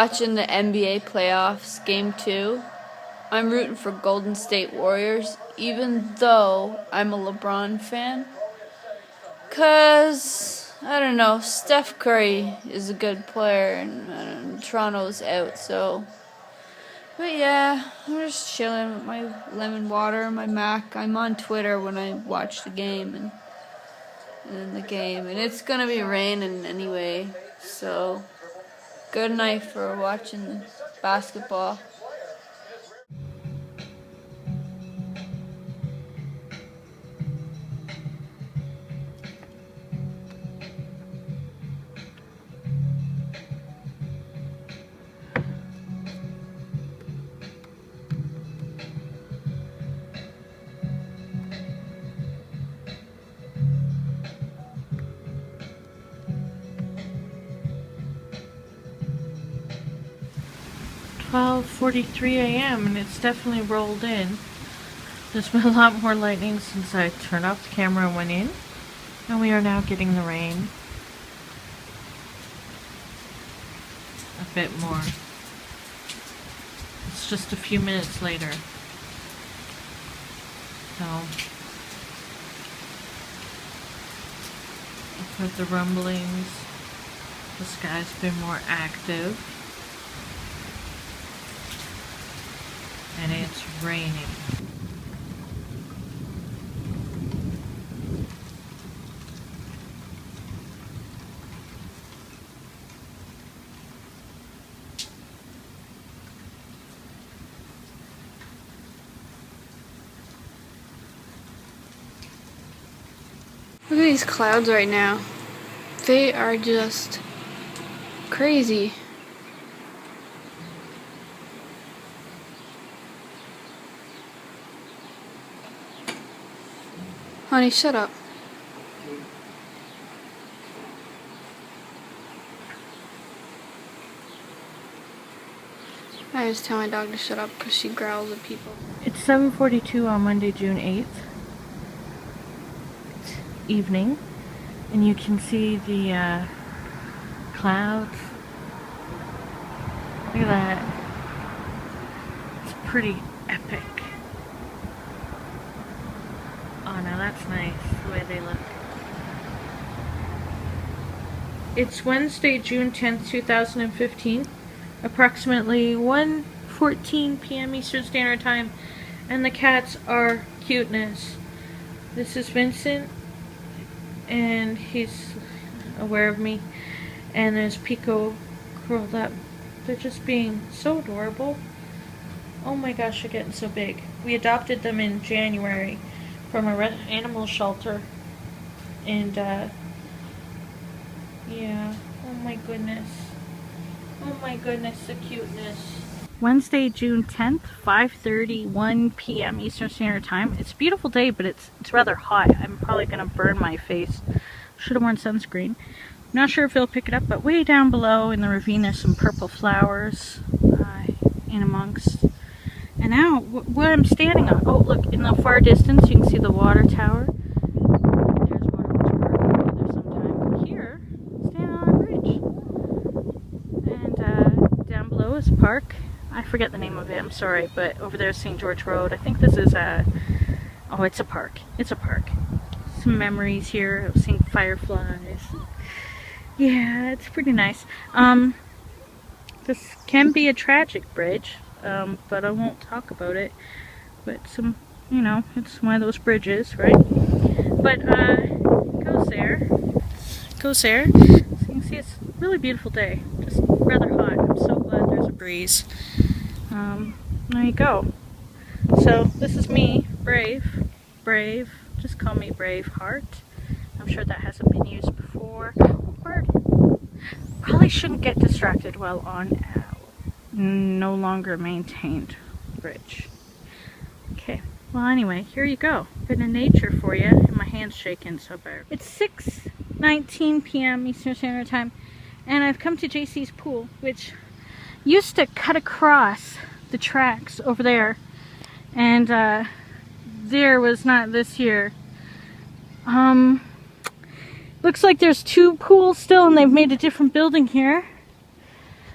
watching the NBA playoffs, game 2. I'm rooting for Golden State Warriors, even though I'm a LeBron fan. 'Cause, I don't know, Steph Curry is a good player and Toronto's out, so. But yeah, I'm just chilling with my lemon water, my Mac. I'm on Twitter when I watch the game and it's gonna be raining anyway, so good night for watching basketball. "12:43 a.m. and it's definitely rolled in. There's been a lot more lightning since I turned off the camera and went in, and we are now getting the rain. A bit more. It's just a few minutes later. So, with the rumblings, the sky's been more active. And it's raining. Look at these clouds right now. They are just crazy. Honey, shut up. I just tell my dog to shut up because she growls at people. It's 7:42 on Monday, June 8th. It's evening, and you can see the clouds. Look at that. It's pretty epic. Oh, now that's nice, the way they look. It's Wednesday, June 10th, 2015, approximately 1:14 p.m. Eastern Standard Time, and the cats are cuteness. This is Vincent, and he's aware of me, and there's Pico curled up. They're just being so adorable. Oh my gosh, they're getting so big. We adopted them in January from a animal shelter, and yeah, oh my goodness, the cuteness. Wednesday, June 10th, 5:31 p.m. Eastern Standard Time. It's a beautiful day, but it's rather hot. I'm probably gonna burn my face. Should have worn sunscreen. Not sure if it'll pick it up, but way down below in the ravine there's some purple flowers in amongst. And now, what I'm standing on, oh look, in the far distance you can see the water tower. There's water there sometime. Here, standing on a bridge. And down below is a park. I forget the name of it, I'm sorry, but over there is St. George Road. I think this is oh, it's a park. It's a park. Some memories here of seeing fireflies. Yeah, it's pretty nice. This can be a tragic bridge. But I won't talk about it. But you know, it's one of those bridges, right? But goes there. So you can see it's a really beautiful day. Just rather hot. I'm so glad there's a breeze. There you go. So this is me, Brave. Just call me Braveheart. I'm sure that hasn't been used before. Bird. Probably shouldn't get distracted while on no longer maintained bridge. Okay, well anyway, here you go. Bit of nature for you, and my hand's shaking so bad. It's 6:19 p.m. Eastern Standard Time, and I've come to JC's pool, which used to cut across the tracks over there, and there was not this year. Looks like there's two pools still, and they've made a different building here.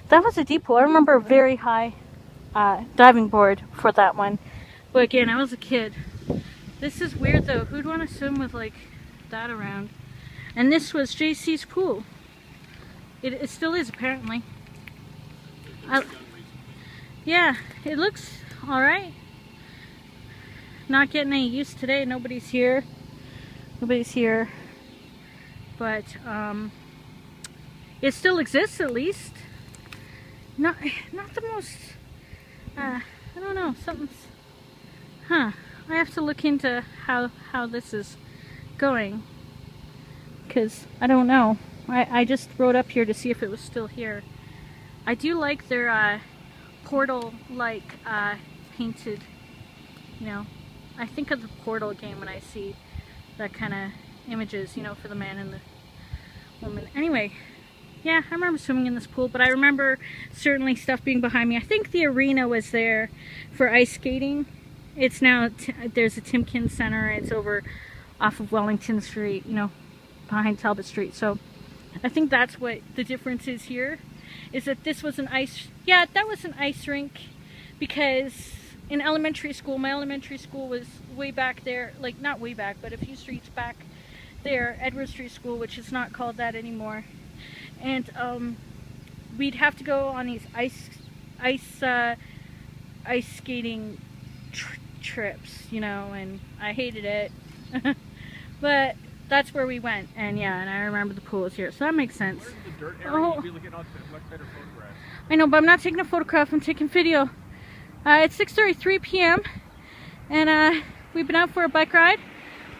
That was a deep pool. I remember a very high diving board for that one. But again, I was a kid. This is weird though. Who'd want to swim with like that around? And this was JC's pool. It still is apparently. Yeah, it looks alright. Not getting any use today. Nobody's here. Nobody's here. But it still exists at least. Not the most, I don't know, something's, I have to look into how this is going, because I don't know. I just rode up here to see if it was still here. I do like their portal-like painted, you know, I think of the Portal game when I see that kind of images, you know, for the man and the woman. Anyway, yeah, I remember swimming in this pool, but I remember certainly stuff being behind me. I think the arena was there for ice skating. It's now, there's a Timken Center. It's over off of Wellington Street, you know, behind Talbot Street. So I think that's what the difference is here, is that this was an ice, yeah, that was an ice rink, because in elementary school, my elementary school was way back there, like not way back, but a few streets back there, Edward Street School, which is not called that anymore. And we'd have to go on these ice skating trips, you know, and I hated it. But that's where we went, and yeah, and I remember the pool was here, so that makes sense. Where's the dirt area? You'd be looking at much better photographs. I know, but I'm not taking a photograph, I'm taking video. It's 6:33 p.m. and we've been out for a bike ride.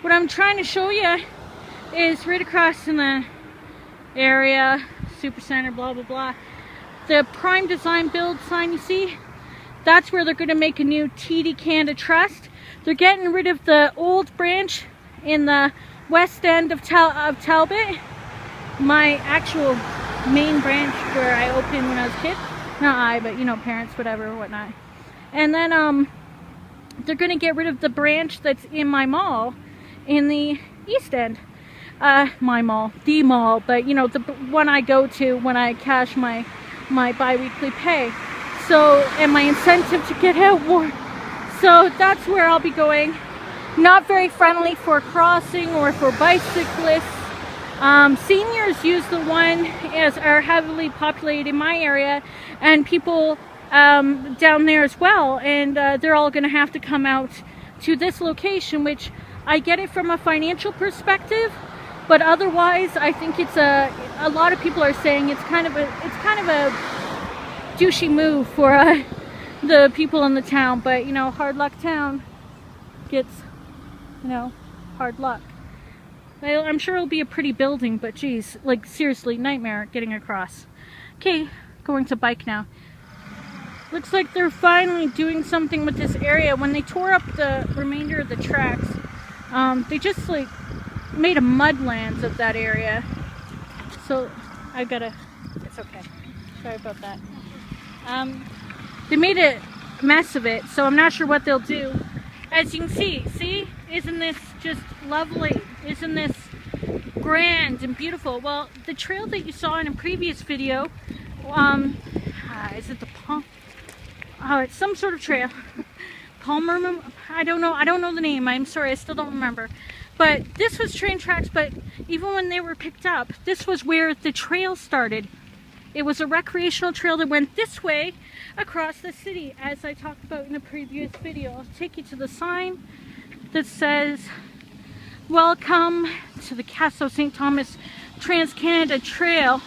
What I'm trying to show you is right across in the area, Super Center, blah blah blah, the Prime Design Build sign you see, that's where they're going to make a new TD Canada Trust. They're getting rid of the old branch in the west end of Talbot, my actual main branch where I opened when I was a kid. Not I, but you know, parents, whatever, whatnot. And then they're going to get rid of the branch that's in my mall in the east end. My mall, the mall, but you know, the one I go to when I cash my bi-weekly pay. So, and my incentive to get out more. So that's where I'll be going. Not very friendly for crossing or for bicyclists. Seniors use the one as are heavily populated in my area, and people down there as well, and they're all going to have to come out to this location, which I get it from a financial perspective, but otherwise I think it's a lot of people are saying it's kind of a douchey move for the people in the town, but you know, hard luck town gets, you know, hard luck. I'm sure it'll be a pretty building, but geez, like seriously, nightmare getting across. Okay, going to bike now. Looks like they're finally doing something with this area. When they tore up the remainder of the tracks, they just like made a mudlands of that area. So I've got to, it's okay. Sorry about that. They made a mess of it, so I'm not sure what they'll do. As you can see, isn't this just lovely? Isn't this grand and beautiful? Well, the trail that you saw in a previous video, is it the Palm? Oh, it's some sort of trail. Palmer, I don't know the name. I'm sorry, I still don't remember. But this was train tracks, but even when they were picked up, this was where the trail started. It was a recreational trail that went this way across the city, as I talked about in a previous video. I'll take you to the sign that says, "Welcome to the Castle St. Thomas Trans-Canada Trail.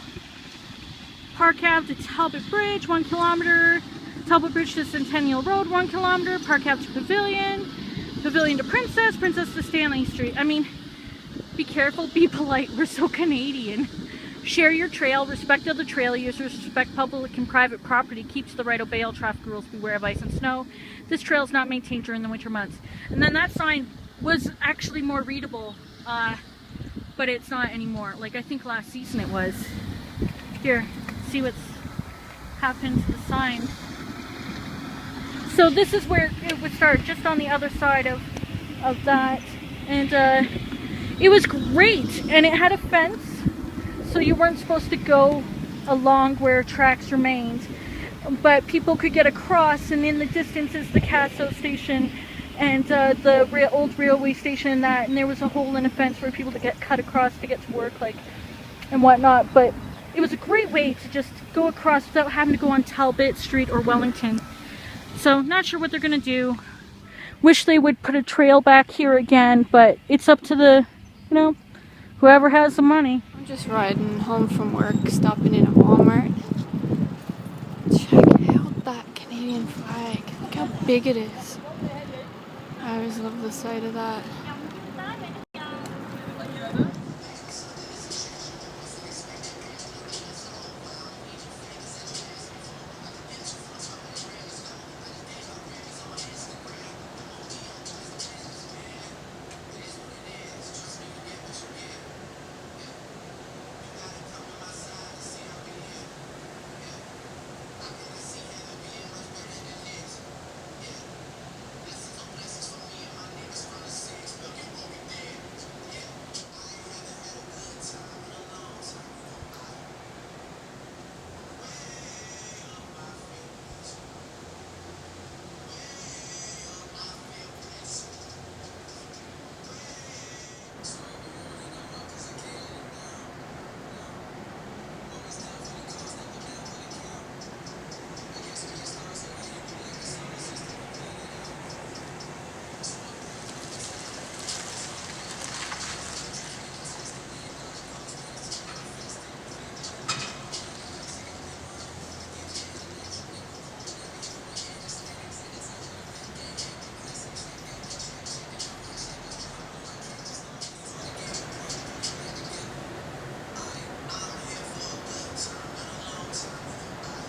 Park Ave to Talbot Bridge, 1 kilometer. Talbot Bridge to Centennial Road, 1 kilometer. Park Ave to Pavilion. Pavilion to Princess. Princess to Stanley Street." I mean, be careful, be polite. We're so Canadian. Share your trail, respect other trail users, respect public and private property, keeps the right, obey all traffic rules, beware of ice and snow. This trail is not maintained during the winter months. And then that sign was actually more readable, but it's not anymore. Like, I think last season it was. Here, see what's happened to the sign. So this is where it would start, just on the other side of that. And it was great, and it had a fence, so you weren't supposed to go along where tracks remained, but people could get across, and in the distance is the Casso station and the old railway station and there was a hole in a fence for people to get cut across to get to work, like, and whatnot. But it was a great way to just go across without having to go on Talbot Street or Wellington. So not sure what they're gonna do. Wish they would put a trail back here again, but it's up to the, you know, whoever has the money. I'm just riding home from work, stopping in a Walmart. Check out that Canadian flag. Look how big it is. I always love the sight of that.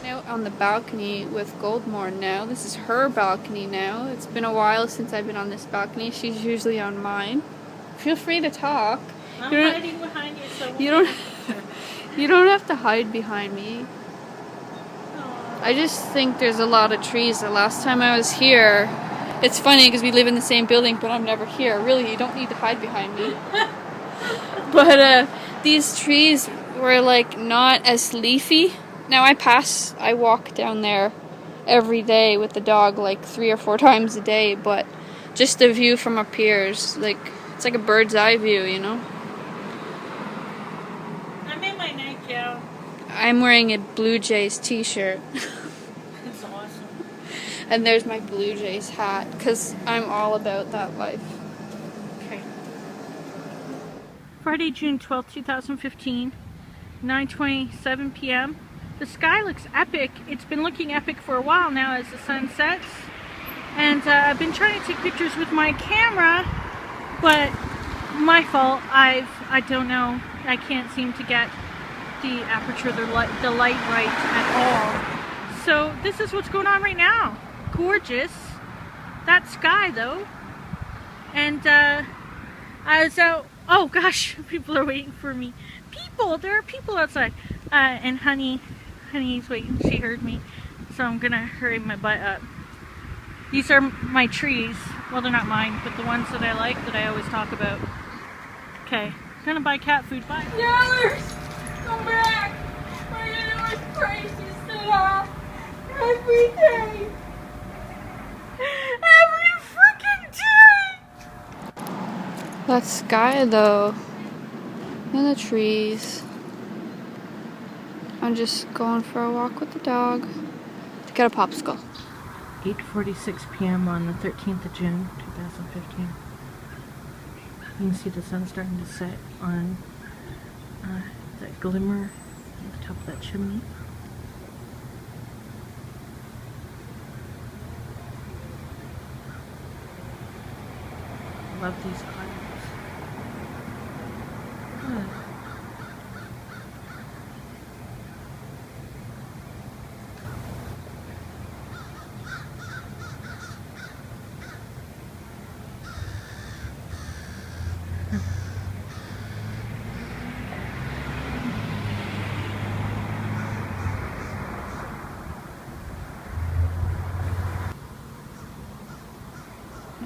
Out on the balcony with Goldmourn now. This is her balcony now. It's been a while since I've been on this balcony. She's usually on mine. Feel free to talk. I'm hiding behind you, so You don't have to hide behind me. I just think there's a lot of trees. The last time I was here, it's funny because we live in the same building, but I'm never here. Really, you don't need to hide behind me. But these trees were like not as leafy. Now I walk down there every day with the dog like 3 or 4 times a day, but just the view from up here is like, it's like a bird's eye view, you know? I'm in my nightgown. I'm wearing a Blue Jays t-shirt. That's awesome. And there's my Blue Jays hat, because I'm all about that life. Okay. Friday, June 12th, 2015, 9:27 p.m. The sky looks epic. It's been looking epic for a while now as the sun sets. And I've been trying to take pictures with my camera, but my fault. I don't know. I can't seem to get the aperture, the light right at all. So this is what's going on right now. Gorgeous. That sky though. And I was out. Oh gosh, people are waiting for me. There are people outside. And Honey's waiting. She heard me, so I'm gonna hurry my butt up. These are my trees. Well, they're not mine, but the ones that I like, that I always talk about. Okay, gonna buy cat food. Bye. Yellers! Come back! We're gonna do a crazy sit-off every day! Every freaking day! That sky though, and the trees. I'm just going for a walk with the dog to get a popsicle. 8:46 p.m. on the 13th of June, 2015. You can see the sun starting to set on that glimmer at the top of that chimney. Love these clouds.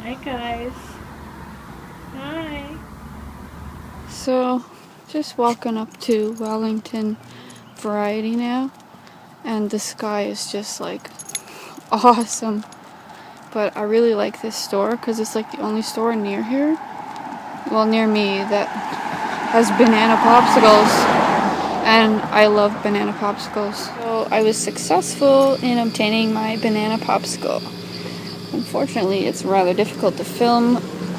Hi guys. Hi. So, just walking up to Wellington variety now, and the sky is just like awesome. But I really like this store because it's like the only store near here, well, near me, that has banana popsicles, and I love banana popsicles. So I was successful in obtaining my banana popsicle. Unfortunately, it's rather difficult to film,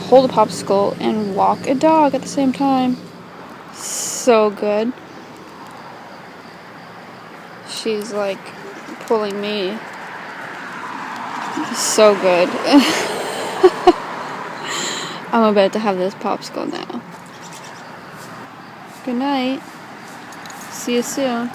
hold a popsicle, and walk a dog at the same time. So good. She's like pulling me. So good. I'm about to have this popsicle now. Good night. See you soon.